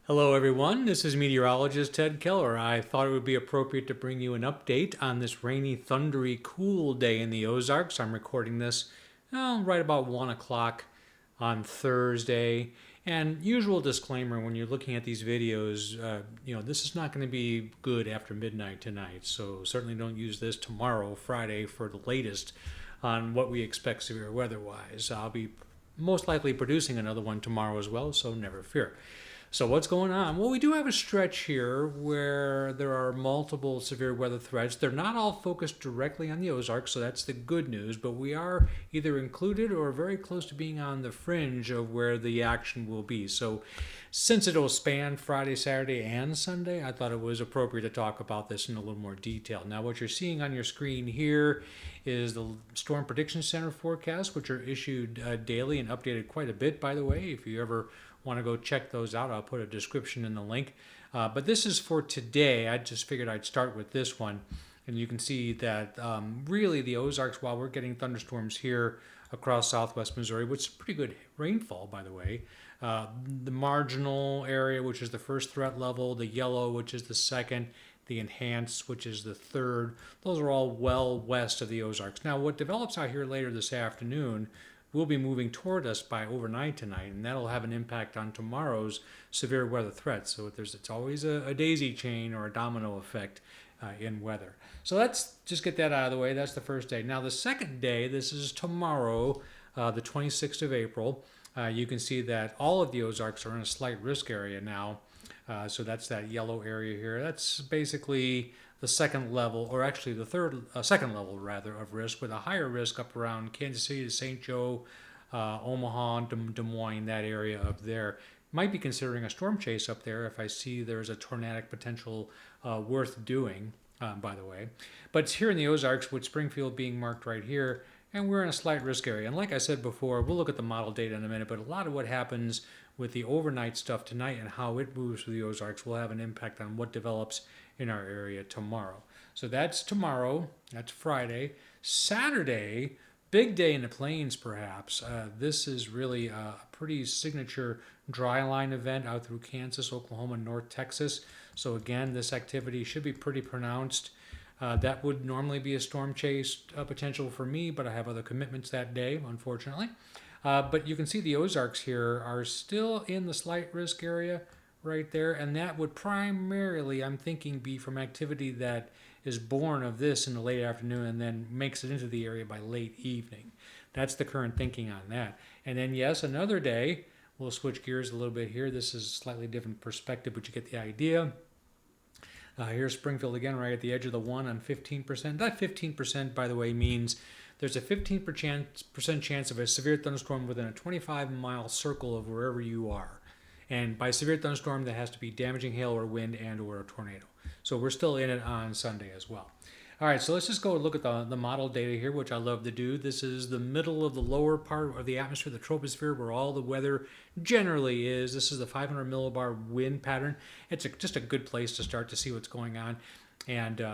Hello, everyone. This is meteorologist Ted Keller. I thought it would be appropriate to bring you an update on this rainy, thundery, cool day in the Ozarks. I'm recording this right about 1 o'clock on Thursday. And usual disclaimer when you're looking at these videos, this is not going to be good after midnight tonight. So certainly don't use this tomorrow, Friday, for the latest on what we expect severe weather wise. I'll be most likely producing another one tomorrow as well, so never fear. So what's going on? Well, we do have a stretch here where there are multiple severe weather threats. They're not all focused directly on the Ozarks, so that's the good news, but we are either included or very close to being on the fringe of where the action will be. So since it'll span Friday, Saturday, and Sunday, I thought it was appropriate to talk about this in a little more detail. Now, what you're seeing on your screen here is the Storm Prediction Center forecast, which are issued daily and updated quite a bit, by the way. If you ever want to go check those out, I'll put a description in the link. But this is for today. I just figured I'd start with this one. And you can see that really the Ozarks, while we're getting thunderstorms here across southwest Missouri, which is pretty good rainfall, by the way, the marginal area, which is the first threat level, the yellow, which is the second, the enhanced, which is the third, those are all well west of the Ozarks. Now, what develops out here later this afternoon will be moving toward us by overnight tonight, and that'll have an impact on tomorrow's severe weather threats. So it's always a daisy chain or a domino effect in weather. So let's just get that out of the way. That's the first day. Now the second day, this is tomorrow, the 26th of April. You can see that all of the Ozarks are in a slight risk area now. So that's that yellow area here. That's basically the second level, or actually the second level rather, of risk, with a higher risk up around Kansas City to St. Joe, Omaha, Des Moines, that area up there. Might be considering a storm chase up there if I see there's a tornadic potential worth doing, by the way. But it's here in the Ozarks, with Springfield being marked right here, and we're in a slight risk area. And like I said before, we'll look at the model data in a minute, but a lot of what happens with the overnight stuff tonight and how it moves through the Ozarks will have an impact on what develops in our area tomorrow. So that's tomorrow. That's Friday. Saturday, big day in the plains, perhaps. This is really a pretty signature dry line event out through Kansas, Oklahoma, North Texas. So again, this activity should be pretty pronounced. That would normally be a storm chase potential for me, but I have other commitments that day, unfortunately. But you can see the Ozarks here are still in the slight risk area right there, and that would primarily, I'm thinking, be from activity that is born of this in the late afternoon and then makes it into the area by late evening. That's the current thinking on that. And then, yes, another day, we'll switch gears a little bit here. This is a slightly different perspective, but you get the idea. Here's Springfield again, right at the edge of the 1 on 15%. That 15%, by the way, means there's a 15% chance of a severe thunderstorm within a 25-mile circle of wherever you are. And by severe thunderstorm, that has to be damaging hail or wind and or a tornado. So we're still in it on Sunday as well. All right, so let's just go look at the model data here, which I love to do. This is the middle of the lower part of the atmosphere, the troposphere, where all the weather generally is. This is the 500 millibar wind pattern. It's just a good place to start to see what's going on. And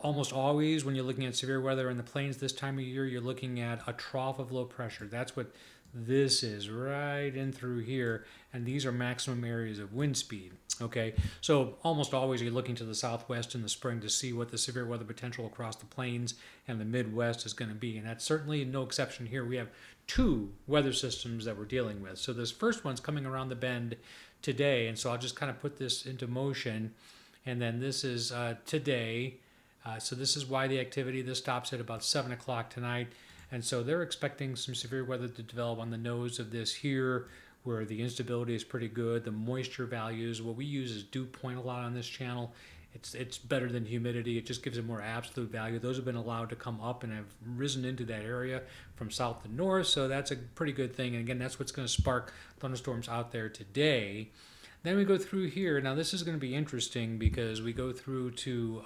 almost always when you're looking at severe weather in the plains this time of year, you're looking at a trough of low pressure. That's what this is right in through here, and these are maximum areas of wind speed. Okay, so almost always you're looking to the southwest in the spring to see what the severe weather potential across the plains and the Midwest is going to be, and that's certainly no exception here. We have two weather systems that we're dealing with. So this first one's coming around the bend today, and so I'll just kind of put this into motion, and then this is today. So this is why the activity, this stops at about 7 o'clock tonight. And so they're expecting some severe weather to develop on the nose of this here, where the instability is pretty good. The moisture values, what we use is dew point a lot on this channel. It's better than humidity. It just gives a more absolute value. Those have been allowed to come up and have risen into that area from south to north. So that's a pretty good thing. And again, that's what's going to spark thunderstorms out there today. Then we go through here. Now this is going to be interesting because we go through to...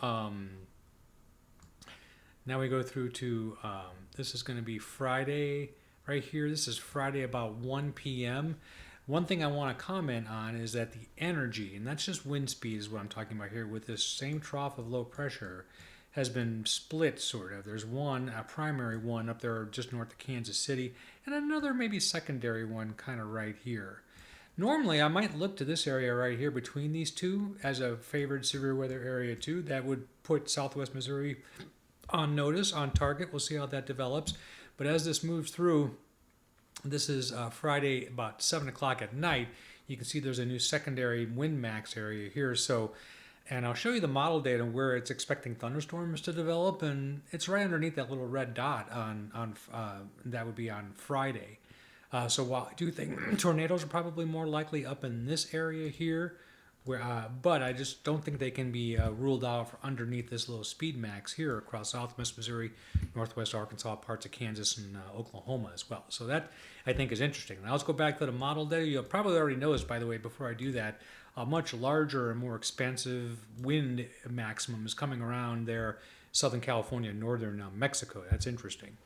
this is going to be Friday right here. This is Friday about 1 p.m. One thing I want to comment on is that the energy, and that's just wind speed is what I'm talking about here, with this same trough of low pressure has been split sort of. There's one, a primary one up there just north of Kansas City, and another maybe secondary one kind of right here. Normally, I might look to this area right here between these two as a favored severe weather area too. That would put Southwest Missouri on notice, on target. We'll see how that develops. But as this moves through, this is Friday about 7 o'clock at night. You can see there's a new secondary wind max area here. So, and I'll show you the model data where it's expecting thunderstorms to develop, and it's right underneath that little red dot on that would be on Friday. So while I do think tornadoes are probably more likely up in this area here, where, but I just don't think they can be ruled out for underneath this little speed max here across southwest Missouri, northwest Arkansas, parts of Kansas, and Oklahoma as well. So that I think is interesting. Now let's go back to the model data. You'll probably already notice, by the way, before I do that, a much larger and more expansive wind maximum is coming around there, Southern California, northern Mexico. That's interesting.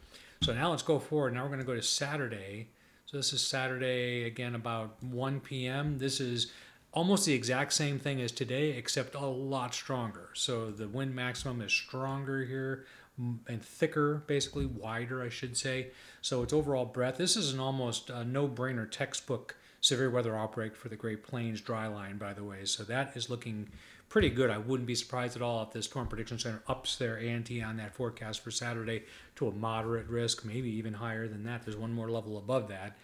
So now let's go forward. Now we're going to go to Saturday. So this is Saturday, again, about 1 p.m. This is almost the exact same thing as today, except a lot stronger. So the wind maximum is stronger here and thicker, basically wider, I should say. So its overall breadth. This is an almost no-brainer textbook severe weather outbreak for the Great Plains dry line, by the way. So that is looking pretty good. I wouldn't be surprised at all if the Storm Prediction Center ups their ante on that forecast for Saturday to a moderate risk, maybe even higher than that. There's one more level above that,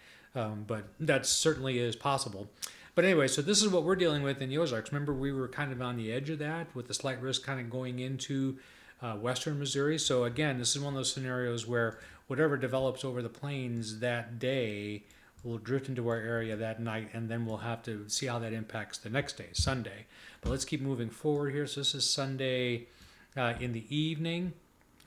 but that certainly is possible. But anyway, so this is what we're dealing with in the Ozarks. Remember, we were kind of on the edge of that with the slight risk kind of going into western Missouri. So again, this is one of those scenarios where whatever develops over the plains that day will drift into our area that night, and then we'll have to see how that impacts the next day, Sunday. But let's keep moving forward here. So this is Sunday in the evening,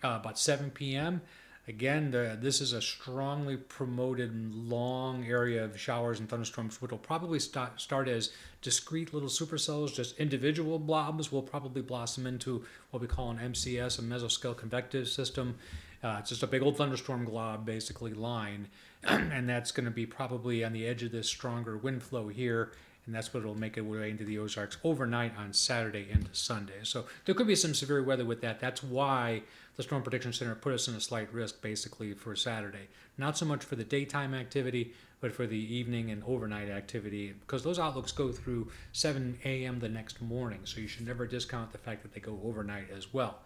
about 7 p.m. Again, this is a strongly promoted long area of showers and thunderstorms, which will probably start as discrete little supercells, just individual blobs will probably blossom into what we call an MCS, a mesoscale convective system. It's just a big old thunderstorm glob, basically, line. And that's going to be probably on the edge of this stronger wind flow here, and that's what will make it way into the Ozarks overnight on Saturday into Sunday. So there could be some severe weather with that. That's why the Storm Prediction Center put us in a slight risk, basically, for Saturday. Not so much for the daytime activity, but for the evening and overnight activity, because those outlooks go through 7 a.m. the next morning, so you should never discount the fact that they go overnight as well.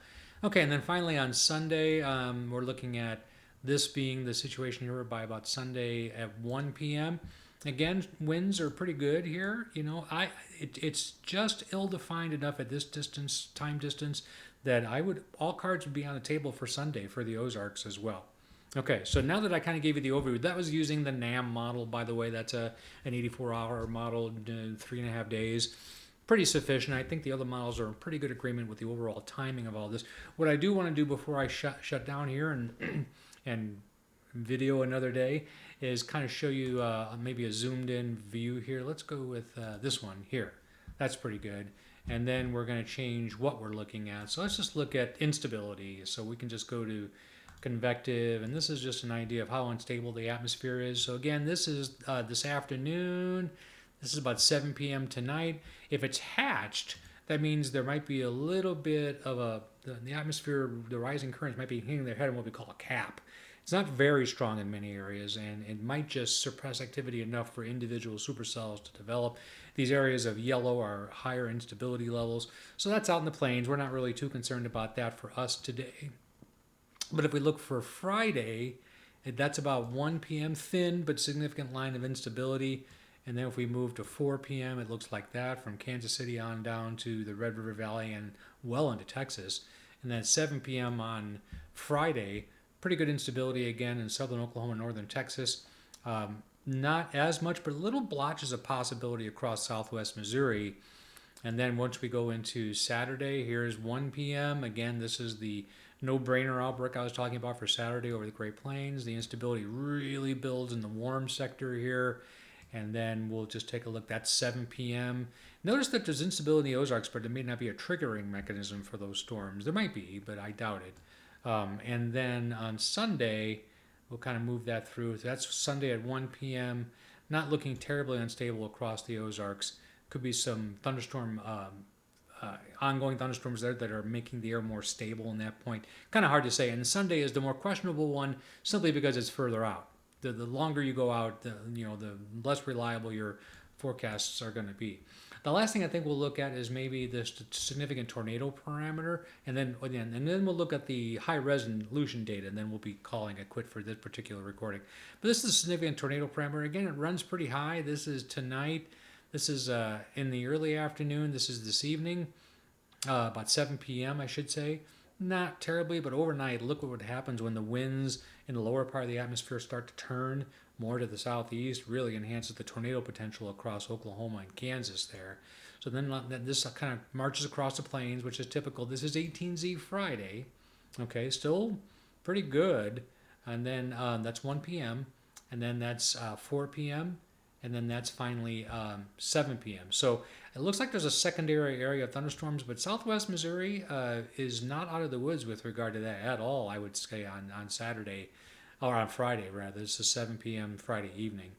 Okay, and then finally on Sunday, we're looking at this being the situation here by about Sunday at 1 p.m. Again, winds are pretty good here. You know, it's just ill-defined enough at this distance, time distance, that all cards would be on the table for Sunday for the Ozarks as well. Okay, so now that I kind of gave you the overview, that was using the NAM model, by the way. That's an 84-hour model, 3.5 days. Pretty sufficient. I think the other models are in pretty good agreement with the overall timing of all this. What I do want to do before I shut down here and video another day is kind of show you maybe a zoomed in view here. Let's go with this one here. That's pretty good. And then we're going to change what we're looking at. So let's just look at instability. So we can just go to convective, and this is just an idea of how unstable the atmosphere is. So again, this is this afternoon. This is about 7 p.m. tonight. If it's hatched, that means there might be a little bit of the atmosphere, the rising currents might be hitting their head on what we call a cap. It's not very strong in many areas, and it might just suppress activity enough for individual supercells to develop. These areas of yellow are higher instability levels. So that's out in the plains. We're not really too concerned about that for us today. But if we look for Friday, that's about 1 p.m., thin but significant line of instability. And then if we move to 4 p.m., it looks like that from Kansas City on down to the Red River Valley and well into Texas. And then at 7 p.m. on Friday, pretty good instability again in southern Oklahoma, northern Texas. Not as much, but little blotches of possibility across southwest Missouri. And then once we go into Saturday, here's 1 p.m. Again, this is the no-brainer outbreak I was talking about for Saturday over the Great Plains. The instability really builds in the warm sector here. And then we'll just take a look. That's 7 p.m. Notice that there's instability in the Ozarks, but there may not be a triggering mechanism for those storms. There might be, but I doubt it. And then on Sunday, we'll kind of move that through. So that's Sunday at 1 p.m. Not looking terribly unstable across the Ozarks. Could be some thunderstorm, ongoing thunderstorms there that are making the air more stable in that point. Kind of hard to say. And Sunday is the more questionable one simply because it's further out. The longer you go out, the less reliable your forecasts are going to be. The last thing I think we'll look at is maybe the significant tornado parameter, and then we'll look at the high resolution data, and then we'll be calling it quit for this particular recording. But this is a significant tornado parameter. Again, it runs pretty high. This is tonight. This is in the early afternoon. This is this evening, about 7 p.m. I should say. Not terribly, but overnight, look what happens when the winds in the lower part of the atmosphere start to turn more to the southeast. Really enhances the tornado potential across Oklahoma and Kansas there. So then this kind of marches across the plains, which is typical. This is 18Z Friday. Okay, still pretty good. And then that's 1 p.m. And then that's 4 p.m. And then that's finally 7 p.m. So it looks like there's a secondary area of thunderstorms, but southwest Missouri is not out of the woods with regard to that at all, I would say, on Saturday, or on Friday, rather. This is 7 p.m. Friday evening.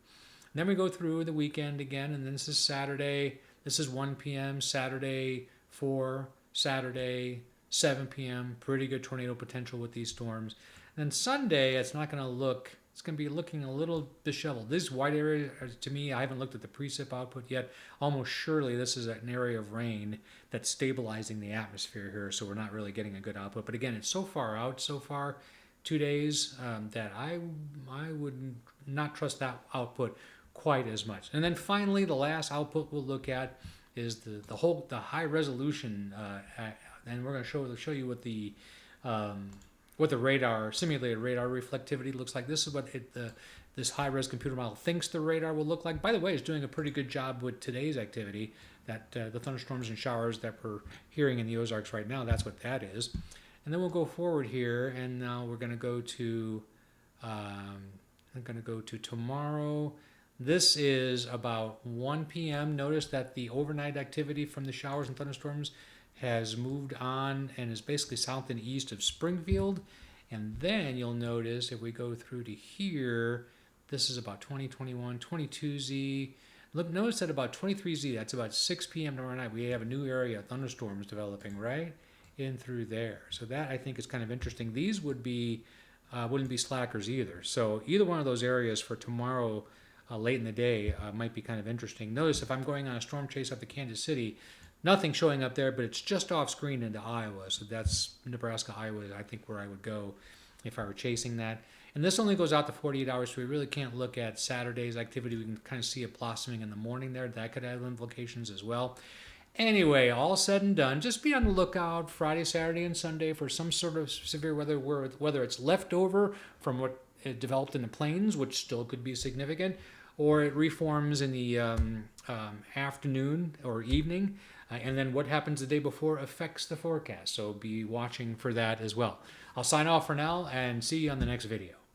And then we go through the weekend again, and then this is Saturday. This is 1 p.m., Saturday, 4, Saturday, 7 p.m. Pretty good tornado potential with these storms. And then Sunday, it's not going to look... It's going to be looking a little disheveled. This white area, to me, I haven't looked at the precip output yet. Almost surely this is an area of rain that's stabilizing the atmosphere here, so we're not really getting a good output. But again, it's so far out, 2 days, that I would not trust that output quite as much. And then finally, the last output we'll look at is the high resolution, and we're going to show you what the radar, simulated radar reflectivity looks like. This is what this high-res computer model thinks the radar will look like. By the way, it's doing a pretty good job with today's activity, that the thunderstorms and showers that we're hearing in the Ozarks right now, that's what that is. And then we'll go forward here, and now we're going to go to, tomorrow. This is about 1 p.m. Notice that the overnight activity from the showers and thunderstorms has moved on and is basically south and east of Springfield. And then you'll notice if we go through to here, this is about 20, 21, 22Z. Look, notice that about 23Z, that's about 6 p.m. tomorrow night, we have a new area of thunderstorms developing right in through there. So that I think is kind of interesting. These wouldn't be slackers either. So either one of those areas for tomorrow late in the day might be kind of interesting. Notice if I'm going on a storm chase up to Kansas City, nothing showing up there, but it's just off screen into Iowa. So that's Nebraska, Iowa, I think, where I would go if I were chasing that. And this only goes out to 48 hours, so we really can't look at Saturday's activity. We can kind of see it blossoming in the morning there. That could have implications as well. Anyway, all said and done, just be on the lookout Friday, Saturday, and Sunday for some sort of severe weather, whether it's left over from what it developed in the plains, which still could be significant, or it reforms in the afternoon or evening. And then what happens the day before affects the forecast. So be watching for that as well. I'll sign off for now and see you on the next video.